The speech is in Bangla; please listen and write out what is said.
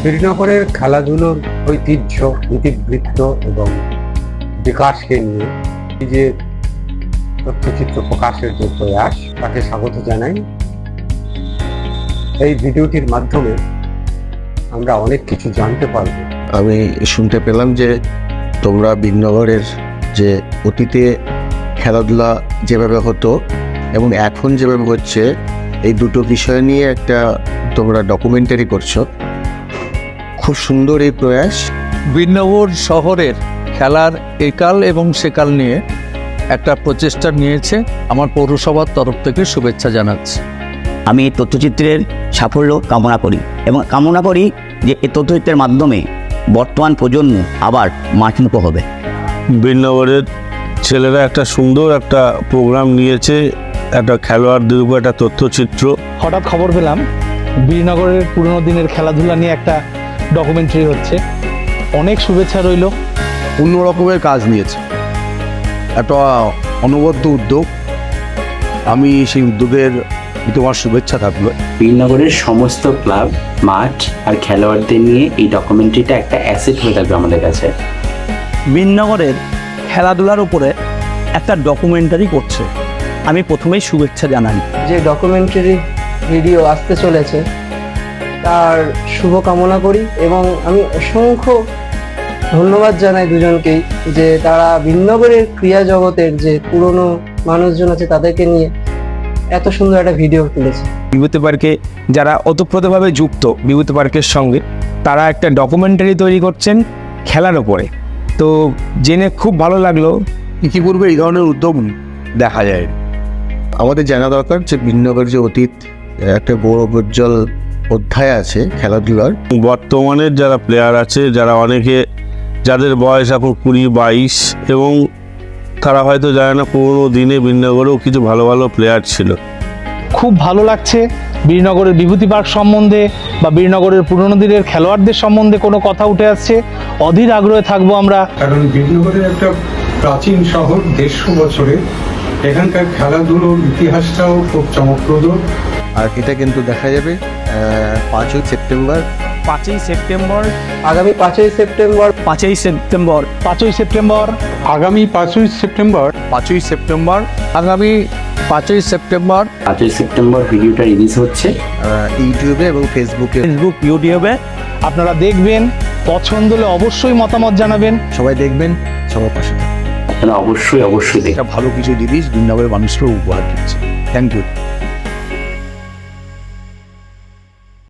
শ্রীনগরের খেলাধুলোর ঐতিহ্য, ইতিবৃত্ত এবং বিকাশকে নিয়ে এই যে তথ্যচিত্র প্রকাশের যে প্রয়াস, তাকে স্বাগত জানাই। এই ভিডিওটির মাধ্যমে আমরা অনেক কিছু জানতে পারব। আমি শুনতে পেলাম যে তোমরা বীরনগরের যে অতীতে খেলাধুলা যেভাবে হতো এবং এখন যেভাবে হচ্ছে, এই দুটো বিষয় নিয়ে একটা তোমরা ডকুমেন্টারি করছো। খুব সুন্দর এই প্রয়াস। বীরনগর শহরের খেলার একাল এবং সেকাল নিয়ে একটা প্রচেষ্টা নিয়েছে। আমার পৌরসভার তরফ থেকে শুভেচ্ছা জানাচ্ছি। আমি এই তথ্যচিত্রের সাফল্য কামনা করি এবং কামনা করি যে এই তথ্যচিত্রের মাধ্যমে বর্তমান প্রজন্ম আবার মাঠমুখো হবে। বীরনগরের ছেলেরা একটা সুন্দর একটা প্রোগ্রাম নিয়েছে, একটা খেলোয়াড়দের উপর একটা তথ্যচিত্র। হঠাৎ খবর পেলাম বীরনগরের পুরনো দিনের খেলাধুলা নিয়ে একটা ডকুমেন্টারি হচ্ছে। অনেক শুভেচ্ছা রইল। অন্য রকমের কাজ নিয়েছে, একটা অনবদ্য উদ্যোগ। আমি সেই উদ্যোগের তোমার শুভেচ্ছা থাকবে। বীরনগরের সমস্ত ক্লাব, মাঠ আর খেলোয়াড়দের নিয়ে এই ডকুমেন্টারিটা একটা অ্যাসেট হয়ে থাকবে আমাদের কাছে। বীরনগরের খেলাধুলার উপরে একটা ডকুমেন্টারি করছে, আমি প্রথমেই শুভেচ্ছা জানাই। যে ডকুমেন্টারি ভিডিও আসতে চলেছে তার শুভ কামনা করি এবং আমি অসংখ্য ধন্যবাদ জানাই দুজনকেই যে তারা বীরনগরের ক্রীড়া জগতের যে পুরনো মানুষজন আছে তাদেরকে নিয়ে এত সুন্দর একটা ভিডিও তুলেছে। বিভূতি পার্কে যারা ওতপ্রোতভাবে যুক্ত বিভূতি পার্কের সঙ্গে, তারা একটা ডকুমেন্টারি তৈরি করছেন খেলার ওপরে। তো জেনে খুব ভালো লাগলো। ইতিপূর্বে এই ধরনের উদ্যোগ দেখা যায়। আমাদের জানা দরকার যে বীরনগর যে অতীত একটা গৌরবোজ্জ্বল অধ্যায় আছে খেলাধুলার। বর্তমানের যারা প্লেয়ার আছে, যাদের বয়স এখন 20-22 এবং তারা হয়তো জানে না পুরোনো দিনে বীরনগরেও কিছু ভালো ভালো প্লেয়ার ছিল। খুব ভালো লাগছে বীরনগরের বিভূতি পার্ক সম্বন্ধে বা বীরনগরের পুরনো দিনের খেলোয়াড়দের সম্বন্ধে কোনো কথা উঠে আসছে। অধীর আগ্রহে থাকবো আমরা। কারণ বীরনগরের একটা প্রাচীন শহর, 150 বছরের। এখানকার খেলাধুলোর ইতিহাসটাও খুব চমকপ্রদ। আর এটা কিন্তু দেখা যাবে 5ই সেপ্টেম্বর। আগামী 5ই সেপ্টেম্বর আগামী 5ই সেপ্টেম্বর আগামী 5ই সেপ্টেম্বর 5ই সেপ্টেম্বর ভিডিওটা রিলিজ হচ্ছে ইউটিউবে এবং ফেসবুকে। ইউটিউবে আপনারা দেখবেন, পছন্দ হলে অবশ্যই মতামত জানাবেন। সবাই দেখবেন, সবার পাশে থাকবেন। আপনারা অবশ্যই দেখবেন। একটা ভালো কিছু জিনিস বীরনগরের মানুষকেও উপহার দিচ্ছে। Thank you.